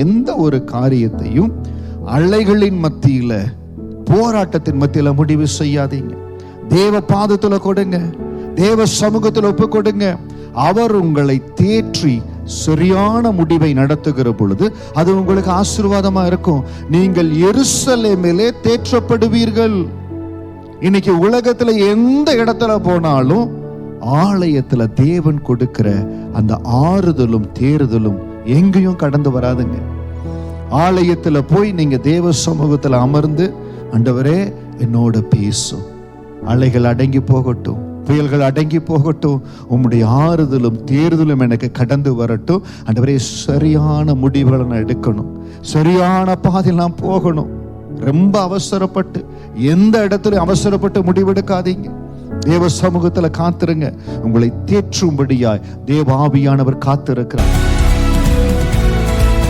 எந்த ஒரு காரியத்தையும் அலைகளின் மத்தியில, போராட்டத்தின் மத்தியில முடிவு செய்யாதீங்க. தேவ பாதத்துல கொடுங்க, தேவ சமூகத்தில் ஒப்பு கொடுங்க. அவர் உங்களை தேற்றி சரியான முடிவை நடத்துகிற பொழுது அது உங்களுக்கு ஆசீர்வாதமா இருக்கும். நீங்கள் எருசலேமிலே தேற்றப்படுவீர்கள். இன்னைக்கு உலகத்துல எந்த இடத்துல போனாலும் ஆலயத்துல தேவன் கொடுக்கிற அந்த ஆறுதலும் தேறுதலும் எங்கேயும் கடந்து வராதுங்க. ஆலயத்துல போய் நீங்க தேவ சமூகத்துல அமர்ந்து, ஆண்டவரே என்னோட பேசும், அலைகள் அடங்கி போகட்டும், புயல்கள் அடங்கி போகட்டும், உம்முடைய ஆறுதலும் தேறுதலும் எனக்கு கடந்து வரட்டும். ஆண்டவரே சரியான முடிவுகளை நான் எடுக்கணும், சரியான பாதையில் நான் போகணும். ரொம்ப அவசரப்பட்டு எந்த இடத்துல அவசரப்பட்டு முடிவெடுக்காதீங்க. தேவ சமூகத்துல காத்திருங்க. உங்களை தேற்றும்படியாய் தேவ ஆவியானவர் காத்திருக்கிறார்.